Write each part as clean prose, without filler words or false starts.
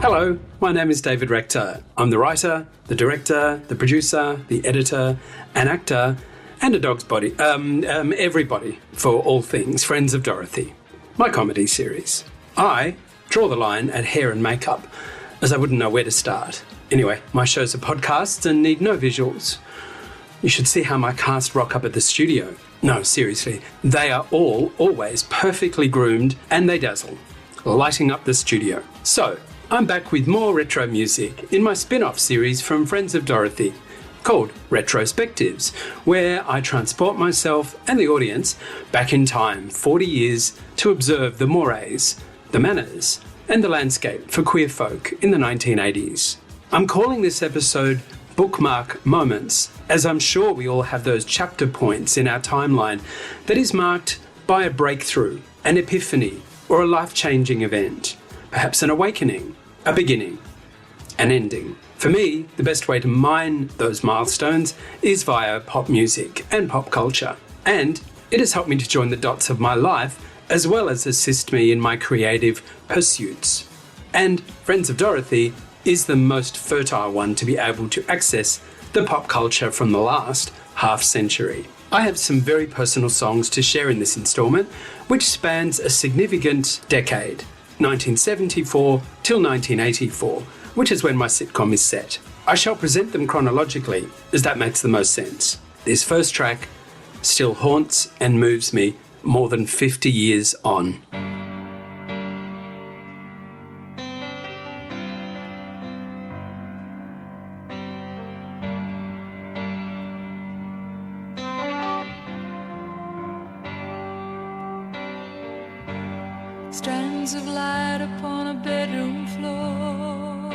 Hello, my name is David Rector. I'm the writer, the director, the producer, the editor, an actor, and a dog's body. Everybody for all things Friends of Dorothy, my comedy series. I draw the line at hair and makeup, as I wouldn't know where to start. Anyway, my shows are podcasts and need no visuals. You should see how my cast rock up at the studio. No, seriously, they are all always perfectly groomed and they dazzle, lighting up the studio. So, I'm back with more retro music in my spin-off series from Friends of Dorothy called RETRO-SPECTIVES, where I transport myself and the audience back in time 40 years to observe the mores, the manners, and the landscape for queer folk in the 1980s. I'm calling this episode Bookmark Moments, as I'm sure we all have those chapter points in our timeline that is marked by a breakthrough, an epiphany, or a life-changing event. Perhaps an awakening, a beginning, an ending. For me, the best way to mine those milestones is via pop music and pop culture. And it has helped me to join the dots of my life, as well as assist me in my creative pursuits. And Friends of Dorothy is the most fertile one to be able to access the pop culture from the last half century. I have some very personal songs to share in this installment, which spans a significant decade, 1974 till 1984, which is when my sitcom is set. I shall present them chronologically, as that makes the most sense. This first track still haunts and moves me more than 50 years on. Strands of light upon a bedroom floor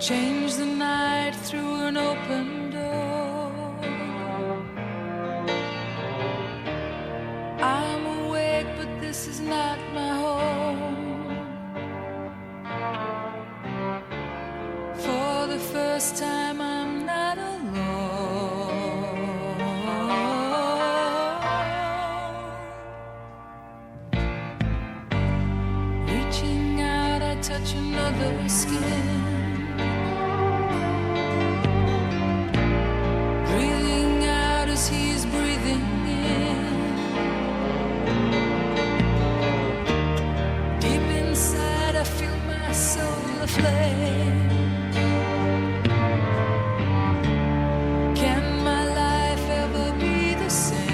change the night through an open door. I'm awake, but this is not my home. For the first time, I'm not alone. Touch another skin, breathing out as he's breathing in. Deep inside I feel my soul aflame. Can my life ever be the same?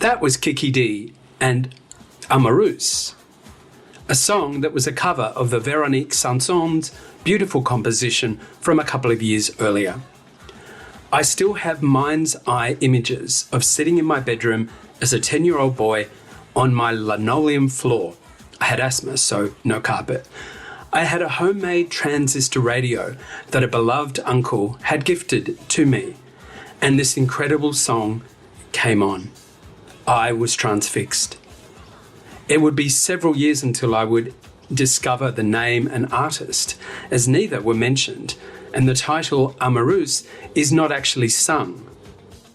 That was Kiki D and Amoureuse, a song that was a cover of the Véronique Sanson's beautiful composition from a couple of years earlier. I still have mind's eye images of sitting in my bedroom as a 10-year-old boy on my linoleum floor. I had asthma, so no carpet. I had a homemade transistor radio that a beloved uncle had gifted to me, and this incredible song came on. I was transfixed. It would be several years until I would discover the name and artist, as neither were mentioned, and the title Amoureuse is not actually sung.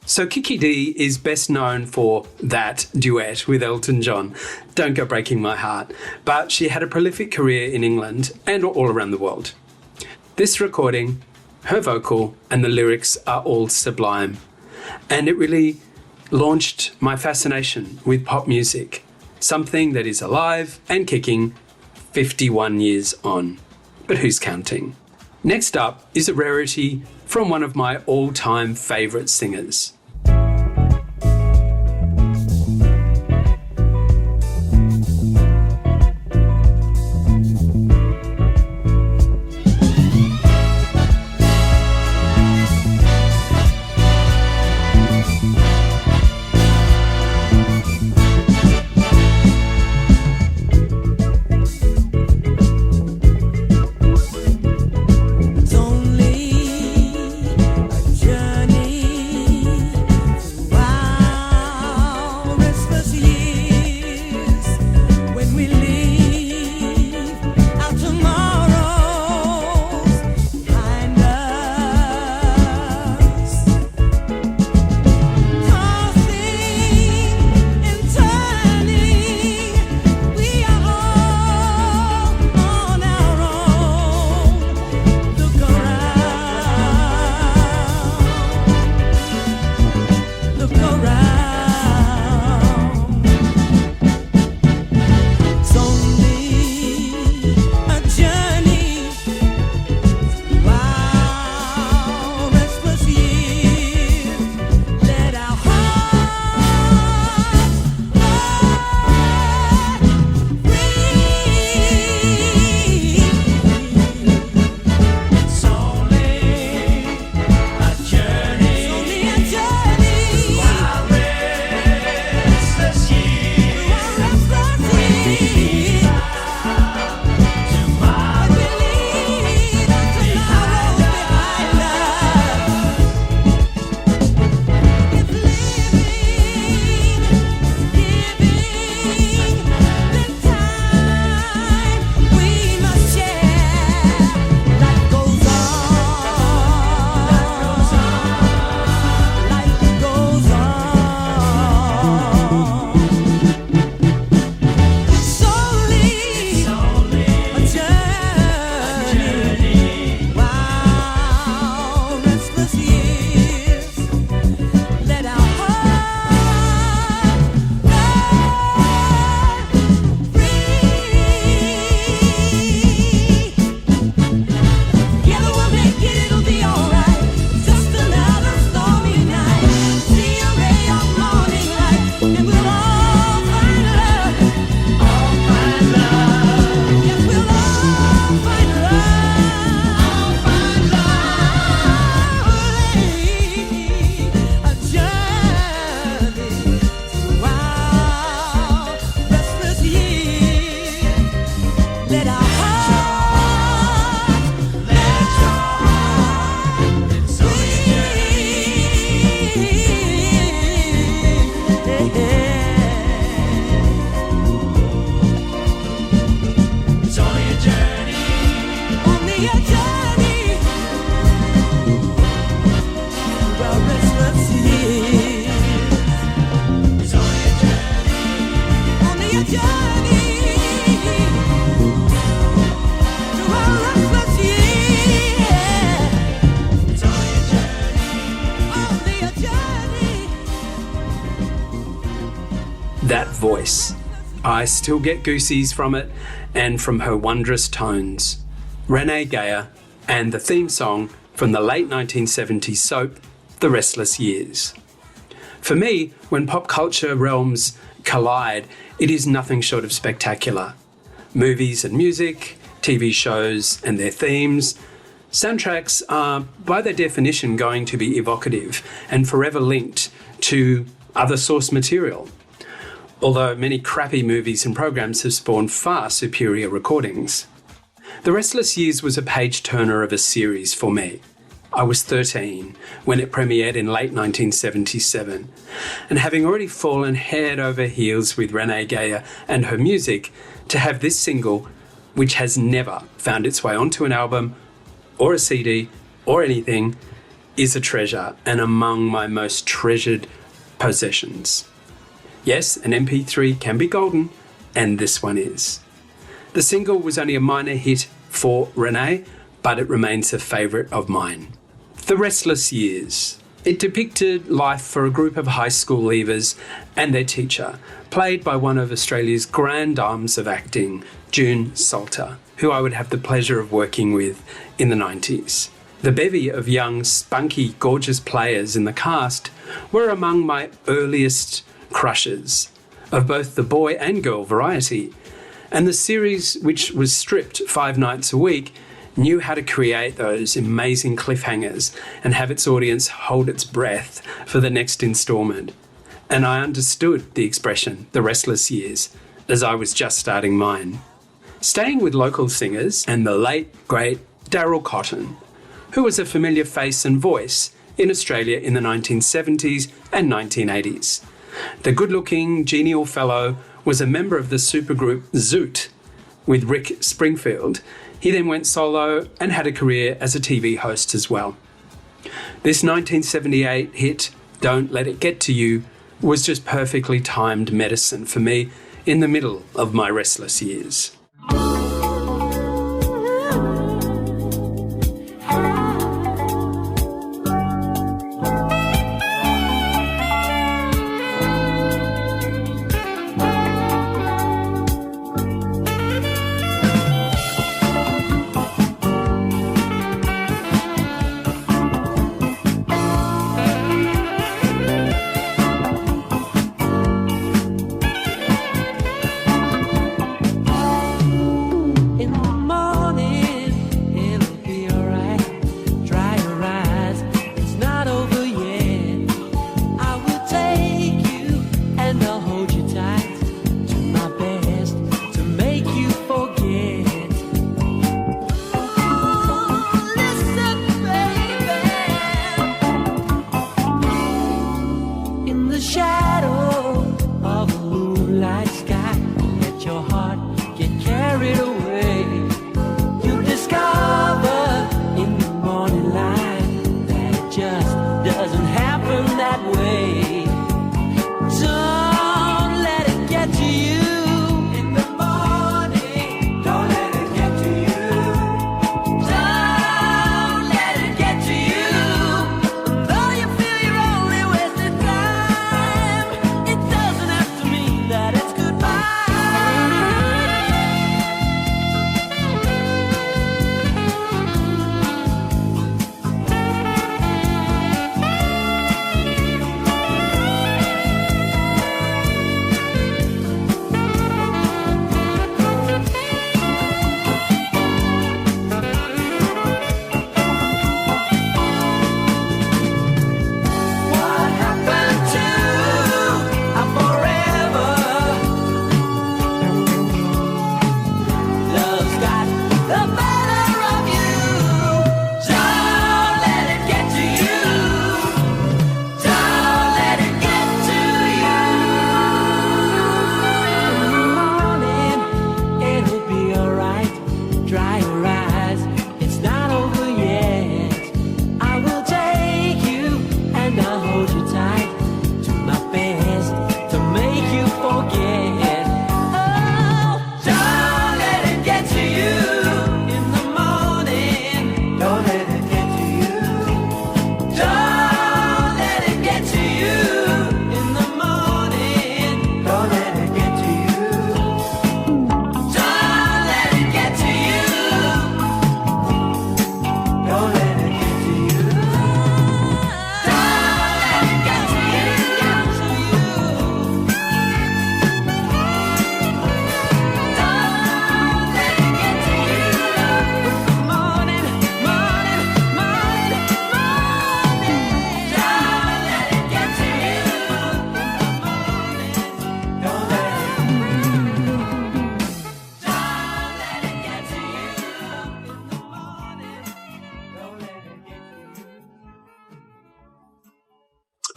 So Kiki D is best known for that duet with Elton John, Don't Go Breaking My Heart, but she had a prolific career in England and all around the world. This recording, her vocal and the lyrics are all sublime, and it really launched my fascination with pop music, something that is alive and kicking 51 years on. But who's counting? Next up is a rarity from one of my all-time favourite singers. That voice. I still get goosies from it and from her wondrous tones. Renee Geyer and the theme song from the late 1970s soap, The Restless Years. For me, when pop culture realms collide, it is nothing short of spectacular. Movies and music, TV shows and their themes, soundtracks are, by their definition, going to be evocative and forever linked to other source material. Although many crappy movies and programs have spawned far superior recordings. The Restless Years was a page-turner of a series for me. I was 13 when it premiered in late 1977, and having already fallen head over heels with Renee Geyer and her music, to have this single, which has never found its way onto an album or a CD or anything, is a treasure and among my most treasured possessions. Yes, an MP3 can be golden, and this one is. The single was only a minor hit for Renee, but it remains a favourite of mine. The Restless Years. It depicted life for a group of high school leavers and their teacher, played by one of Australia's grand dames of acting, June Salter, who I would have the pleasure of working with in the 90s. The bevy of young, spunky, gorgeous players in the cast were among my earliest crushes of both the boy and girl variety, and the series, which was stripped 5 nights a week, knew how to create those amazing cliffhangers and have its audience hold its breath for the next instalment. And I understood the expression, the restless years, as I was just starting mine. Staying with local singers and the late, great Daryl Cotton, who was a familiar face and voice in Australia in the 1970s and 1980s. The good-looking, genial fellow was a member of the supergroup Zoot with Rick Springfield. He then went solo and had a career as a TV host as well. This 1978 hit, Don't Let It Get to You, was just perfectly timed medicine for me in the middle of my restless years.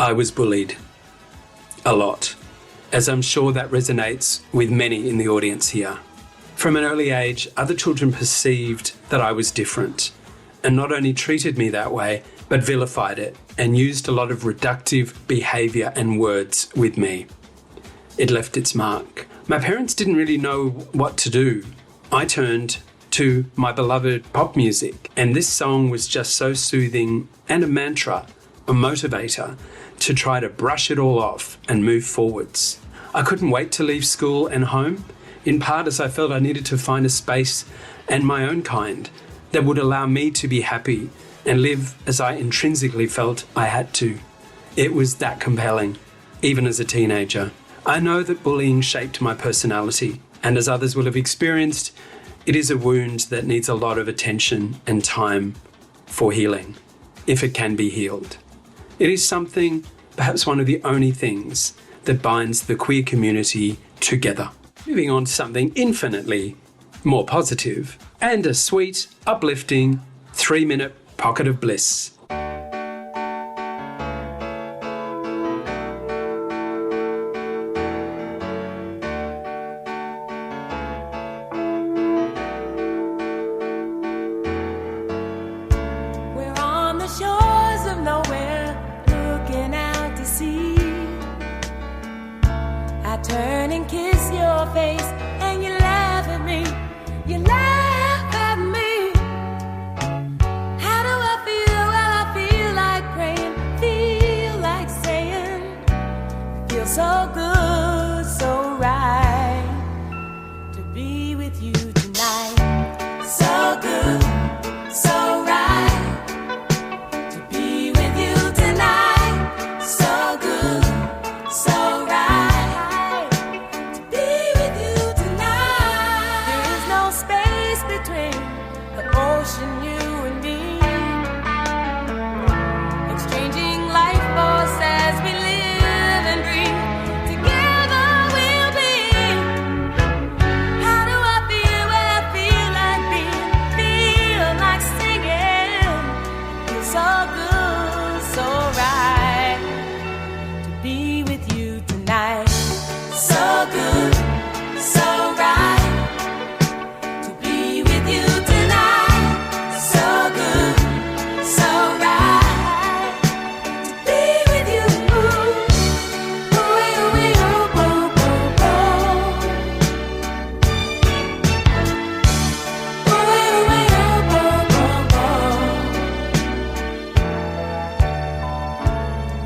I was bullied. A lot. As I'm sure that resonates with many in the audience here. From an early age, other children perceived that I was different, and not only treated me that way, but vilified it and used a lot of reductive behaviour and words with me. It left its mark. My parents didn't really know what to do. I turned to my beloved pop music, and this song was just so soothing and a mantra, a motivator, to try to brush it all off and move forwards. I couldn't wait to leave school and home, in part as I felt I needed to find a space and my own kind that would allow me to be happy and live as I intrinsically felt I had to. It was that compelling, even as a teenager. I know that bullying shaped my personality, and as others will have experienced, it is a wound that needs a lot of attention and time for healing, if it can be healed. It is something, perhaps one of the only things, that binds the queer community together. Moving on to something infinitely more positive and a sweet, uplifting 3-minute pocket of bliss. We're on the shores of nowhere, looking out to sea. I turn and kiss your face, and you laugh at me. You laugh at me. How do I feel? Well, I feel like praying, feel like saying, feel so good, so right to be with you tonight. So good, so right to be with you tonight. So good, so right to be with you tonight. There is no space between the ocean, you and me, exchanging life force as we live and dream. Together we'll be. How do I feel? Well, I feel like being, feel like singing. Feel so good, so right to be with you tonight. So good, so right to be with you tonight. So good, so right to be with you. Ooh, ooh, ooh, ooh, ooh, ooh, ooh. Ooh, ooh, ooh, ooh, ooh, ooh.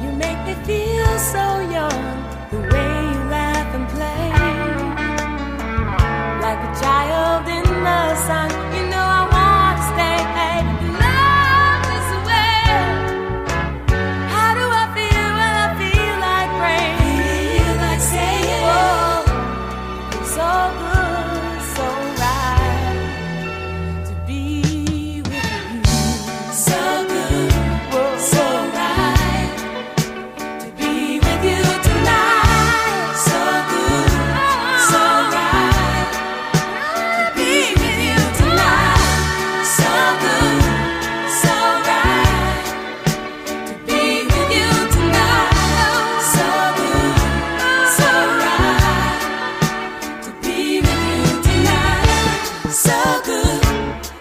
You make me feel so young, the way you laugh and play, like a child in the sun. You know I want to stay. Love this way. How do I feel? Well, I feel like praying, feel like saying, oh, so good, so right to be with you. So good, so right to be with you tonight. So good, so right to be with you tonight. So good, so right to be with you tonight. So good, so right to be with you tonight. So good,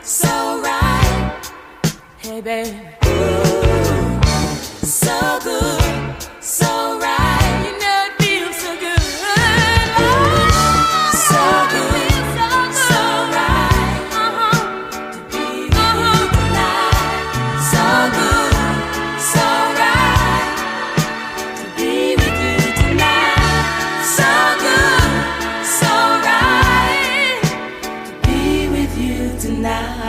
so right. Hey, babe. So good, so right. You know it feels so good. So good, so right. To be with you tonight. So good, so right. To be with you tonight. So good, so right. To be with you tonight.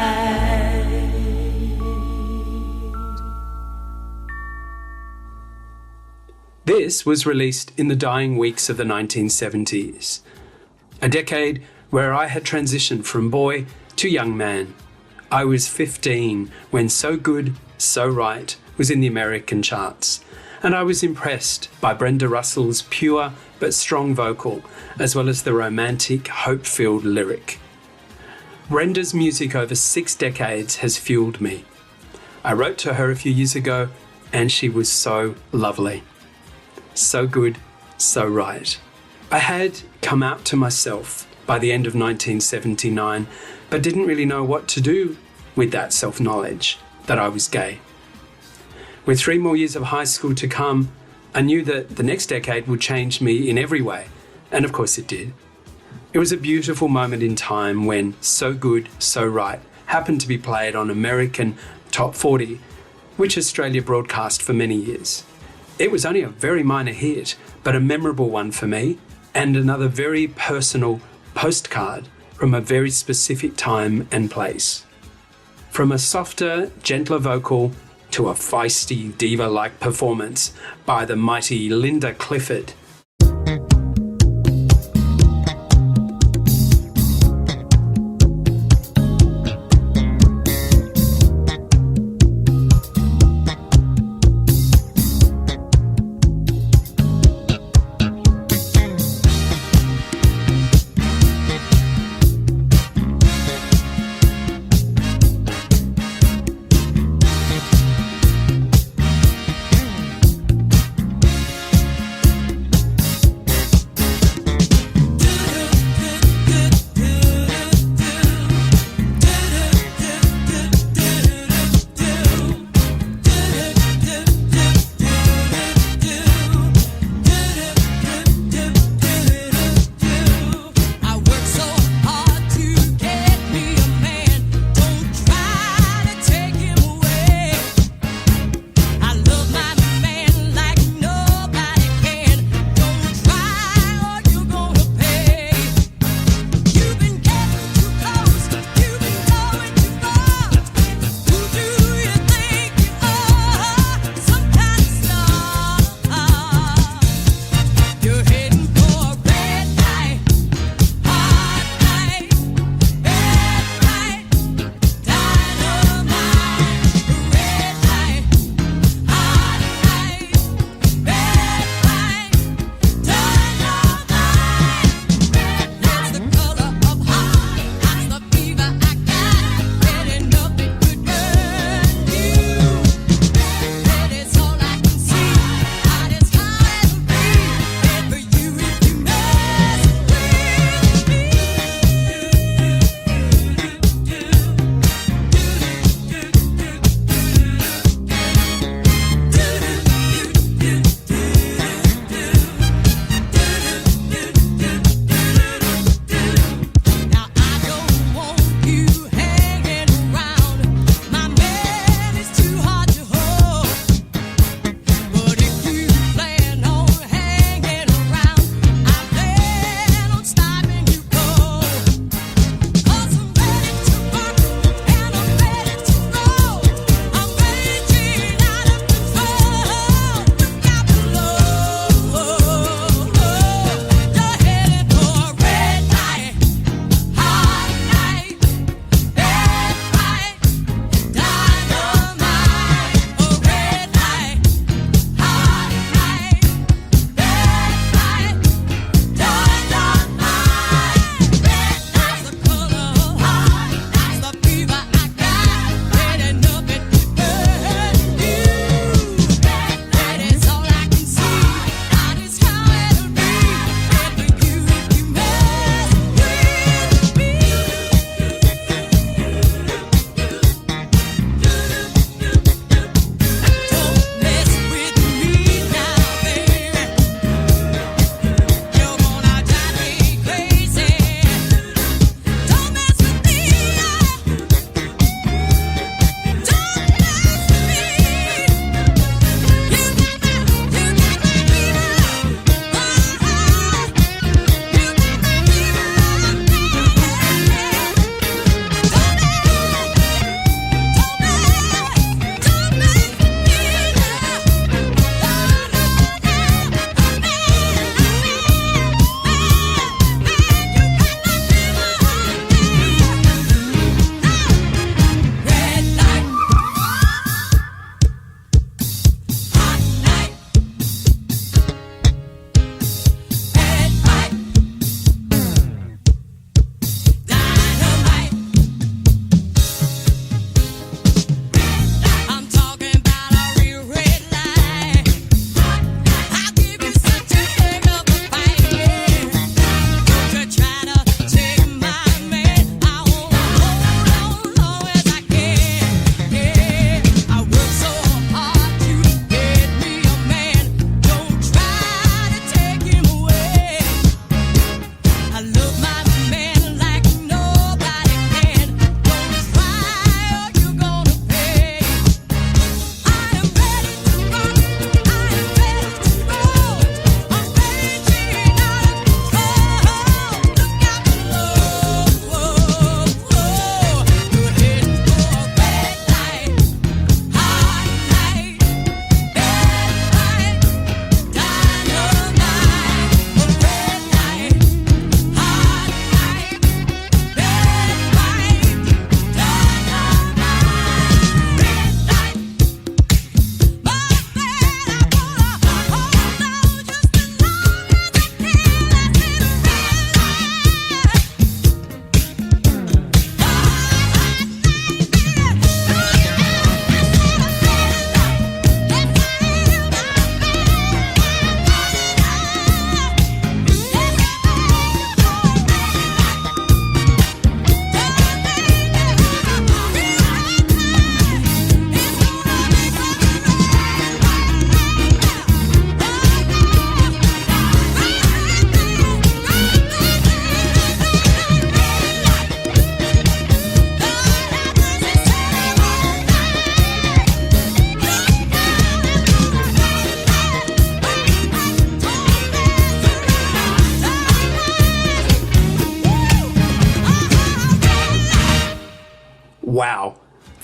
This was released in the dying weeks of the 1970s, a decade where I had transitioned from boy to young man. I was 15 when So Good, So Right was in the American charts, and I was impressed by Brenda Russell's pure but strong vocal, as well as the romantic, hope-filled lyric. Brenda's music over 6 decades has fueled me. I wrote to her a few years ago, and she was so lovely. So Good, So Right. I had come out to myself by the end of 1979, but didn't really know what to do with that self-knowledge that I was gay. With 3 more years of high school to come, I knew that the next decade would change me in every way, and of course it did. It was a beautiful moment in time when So Good, So Right happened to be played on American Top 40, which Australia broadcast for many years. It was only a very minor hit, but a memorable one for me, and another very personal postcard from a very specific time and place. From a softer, gentler vocal to a feisty, diva-like performance by the mighty Linda Clifford.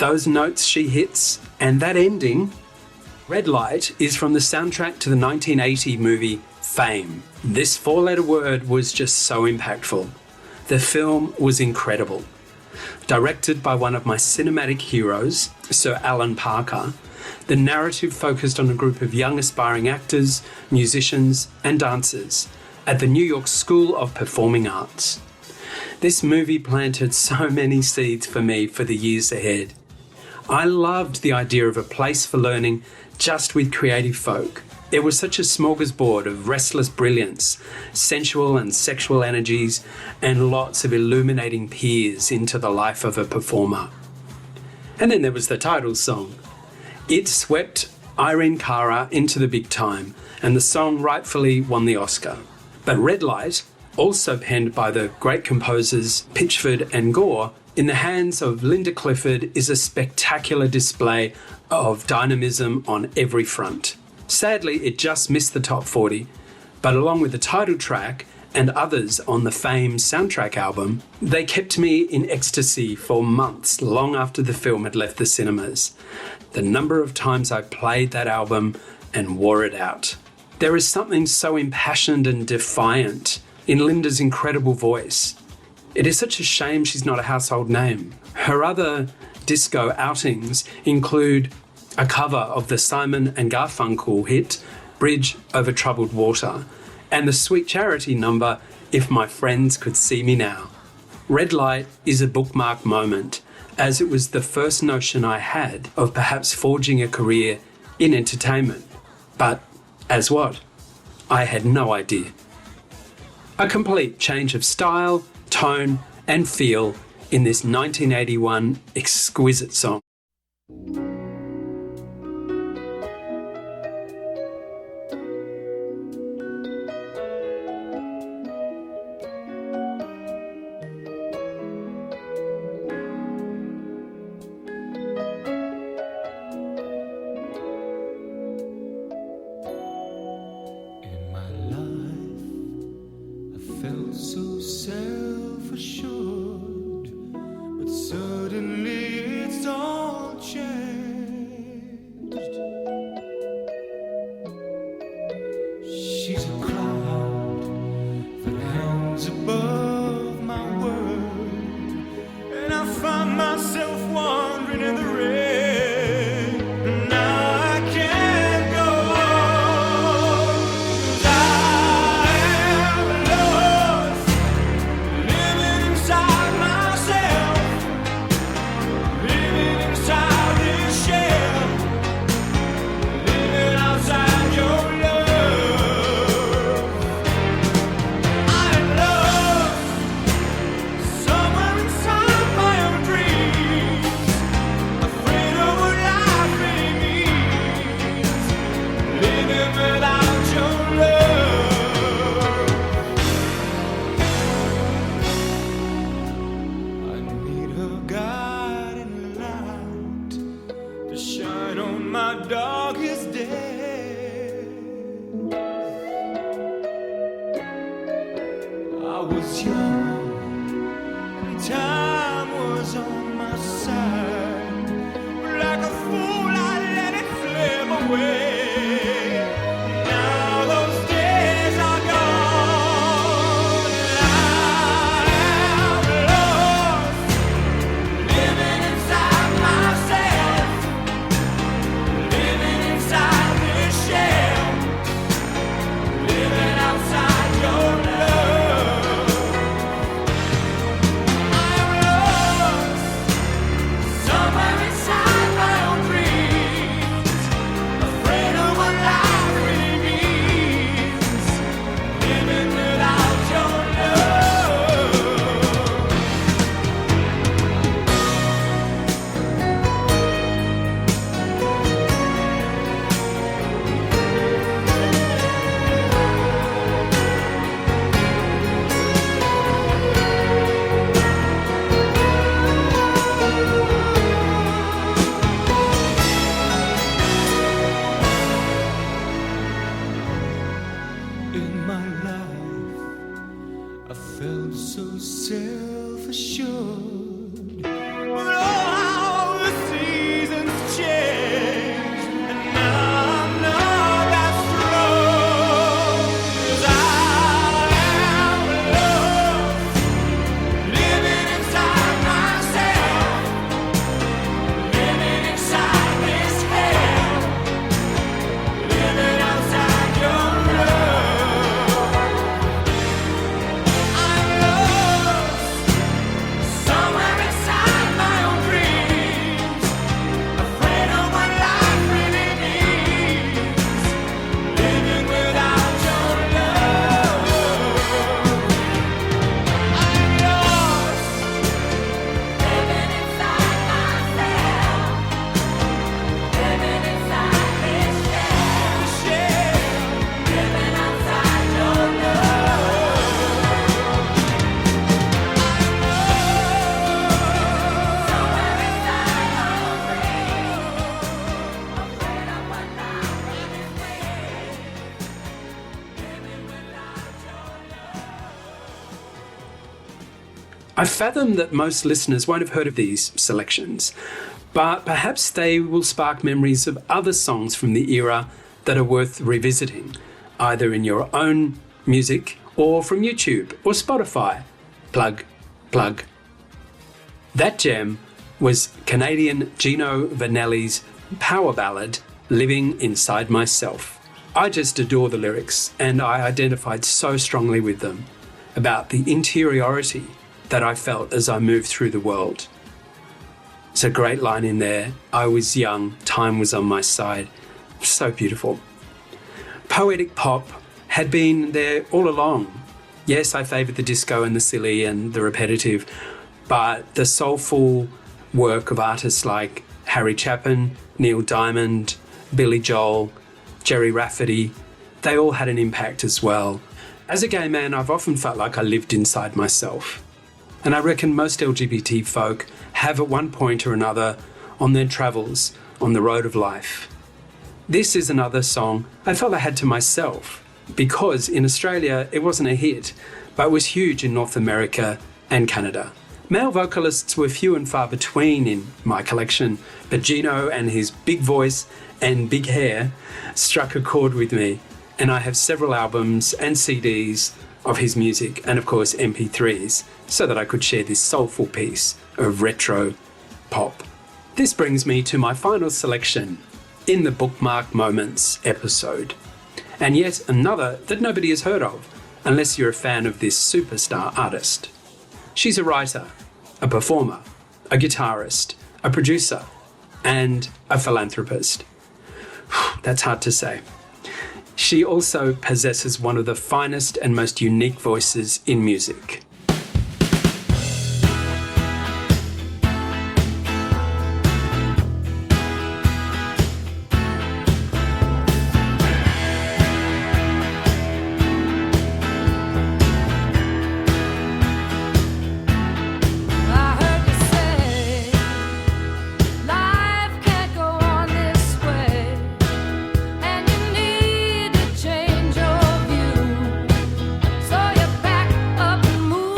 Those notes she hits and that ending. Red Light is from the soundtrack to the 1980 movie Fame. This four-letter word was just so impactful. The film was incredible. Directed by one of my cinematic heroes, Sir Alan Parker, the narrative focused on a group of young aspiring actors, musicians, and dancers at the New York School of Performing Arts. This movie planted so many seeds for me for the years ahead. I loved the idea of a place for learning just with creative folk. It was such a smorgasbord of restless brilliance, sensual and sexual energies, and lots of illuminating peers into the life of a performer. And then there was the title song. It swept Irene Cara into the big time, and the song rightfully won the Oscar. But Red Light, also penned by the great composers Pitchford and Gore, in the hands of Linda Clifford, is a spectacular display of dynamism on every front. Sadly, it just missed the top 40, but along with the title track and others on the Fame soundtrack album, they kept me in ecstasy for months long after the film had left the cinemas. The number of times I played that album and wore it out. There is something so impassioned and defiant in Linda's incredible voice. It is such a shame she's not a household name. Her other disco outings include a cover of the Simon and Garfunkel hit Bridge Over Troubled Water and the sweet charity number If My Friends Could See Me Now. Red Light is a bookmark moment, as it was the first notion I had of perhaps forging a career in entertainment. But as what? I had no idea. A complete change of style, tone and feel in this 1981 exquisite song. Felt so self-assured, but suddenly it's all changed. She's a cloud that hangs above my world, and I find myself wandering in the rain. So self-assured, but oh, how I was I fathom that most listeners won't have heard of these selections, but perhaps they will spark memories of other songs from the era that are worth revisiting, either in your own music or from YouTube or Spotify. Plug, plug. That gem was Canadian Gino Vanelli's power ballad, Living Inside Myself. I just adore the lyrics, and I identified so strongly with them about the interiority that I felt as I moved through the world. It's a great line in there. I was young, time was on my side. So beautiful. Poetic pop had been there all along. Yes, I favoured the disco and the silly and the repetitive, but the soulful work of artists like Harry Chapin, Neil Diamond, Billy Joel, Jerry Rafferty, they all had an impact as well. As a gay man, I've often felt like I lived inside myself. And I reckon most LGBT folk have at one point or another on their travels on the road of life. This is another song I felt I had to myself, because in Australia it wasn't a hit, but was huge in North America and Canada. Male vocalists were few and far between in my collection, but Gino and his big voice and big hair struck a chord with me, and I have several albums and CDs of his music, and of course MP3s, so that I could share this soulful piece of retro pop. This brings me to my final selection in the Bookmark Moments episode, and yet another that nobody has heard of, unless you're a fan of this superstar artist. She's a writer, a performer, a guitarist, a producer, and a philanthropist. That's hard to say. She also possesses one of the finest and most unique voices in music. So you back up and move.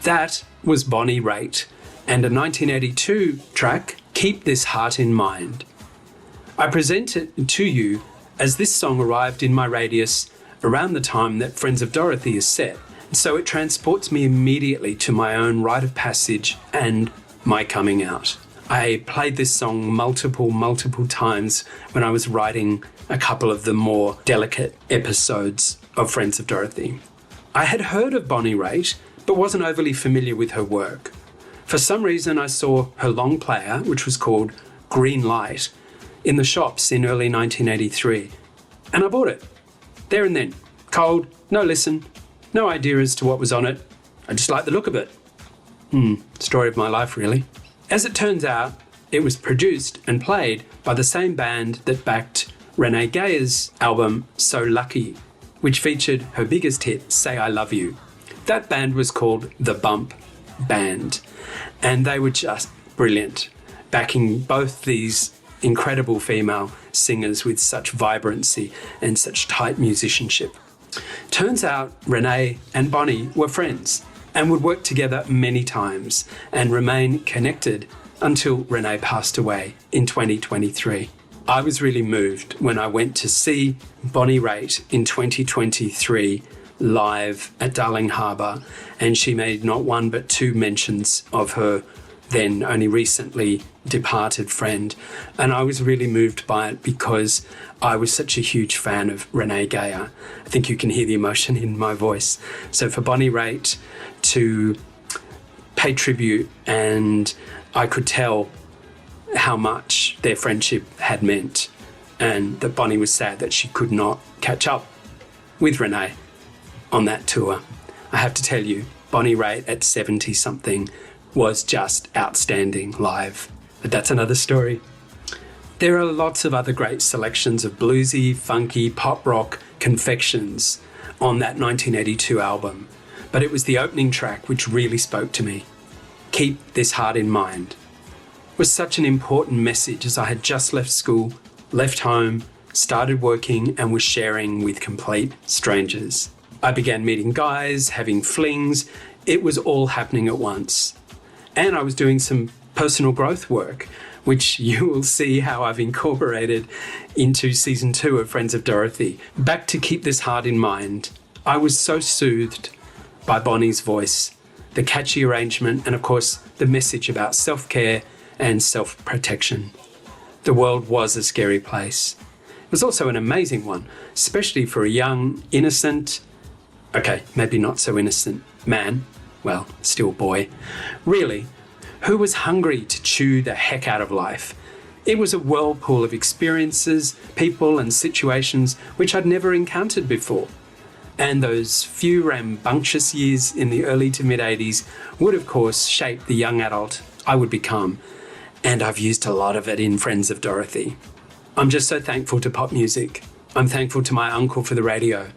That was Bonnie Raitt and a 1982 track, Keep This Heart in Mind. I present it to you as this song arrived in my radius around the time that Friends of Dorothy is set, so it transports me immediately to my own rite of passage and my coming out. I played this song multiple times when I was writing a couple of the more delicate episodes of Friends of Dorothy. I had heard of Bonnie Raitt, but wasn't overly familiar with her work. For some reason, I saw her long player, which was called Green Light, in the shops in early 1983, and I bought it. There and then. Cold, no listen, no idea as to what was on it. I just liked the look of it. Story of my life, really. As it turns out, it was produced and played by the same band that backed Renee Gayer's album So Lucky, which featured her biggest hit, Say I Love You. That band was called The Bump Band, and they were just brilliant, backing both these incredible female singers with such vibrancy and such tight musicianship. Turns out Renee and Bonnie were friends and would work together many times and remain connected until Renee passed away in 2023. I was really moved when I went to see Bonnie Raitt in 2023 live at Darling Harbour, and she made not one but two mentions of her then only recently departed friend. And I was really moved by it because I was such a huge fan of Renee Gayer. I think you can hear the emotion in my voice. So for Bonnie Raitt to pay tribute, and I could tell how much their friendship had meant, and that Bonnie was sad that she could not catch up with Renee on that tour. I have to tell you, Bonnie Raitt at 70-something was just outstanding live. But that's another story. There are lots of other great selections of bluesy, funky, pop rock confections on that 1982 album, but it was the opening track which really spoke to me. Keep This Heart in Mind was such an important message as I had just left school, left home, started working, and was sharing with complete strangers. I began meeting guys, having flings. It was all happening at once. And I was doing some personal growth work, which you will see how I've incorporated into season 2 of Friends of Dorothy. Back to Keep This Heart in Mind, I was so soothed by Bonnie's voice, the catchy arrangement, and of course the message about self-care and self-protection. The world was a scary place. It was also an amazing one, especially for a young, innocent, okay, maybe not so innocent man, well, still boy, really, who was hungry to chew the heck out of life. It was a whirlpool of experiences, people and situations which I'd never encountered before. And those few rambunctious years in the early to mid-80s would, of course, shape the young adult I would become. And I've used a lot of it in Friends of Dorothy. I'm just so thankful to pop music. I'm thankful to my uncle for the radio,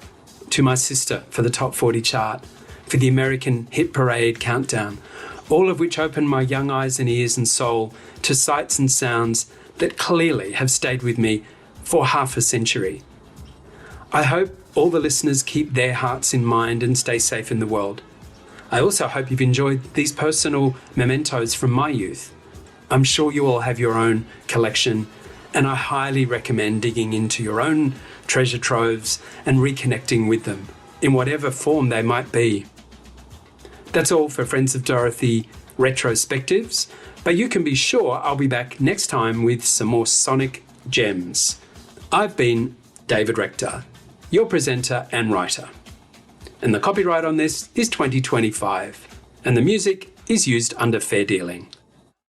to my sister for the Top 40 chart, for the American Hit Parade countdown, all of which opened my young eyes and ears and soul to sights and sounds that clearly have stayed with me for half a century. I hope all the listeners keep their hearts in mind and stay safe in the world. I also hope you've enjoyed these personal mementos from my youth. I'm sure you all have your own collection, and I highly recommend digging into your own treasure troves and reconnecting with them, in whatever form they might be. That's all for Friends of Dorothy Retrospectives, but you can be sure I'll be back next time with some more sonic gems. I've been David Rector, your presenter and writer. And the copyright on this is 2025, and the music is used under fair dealing.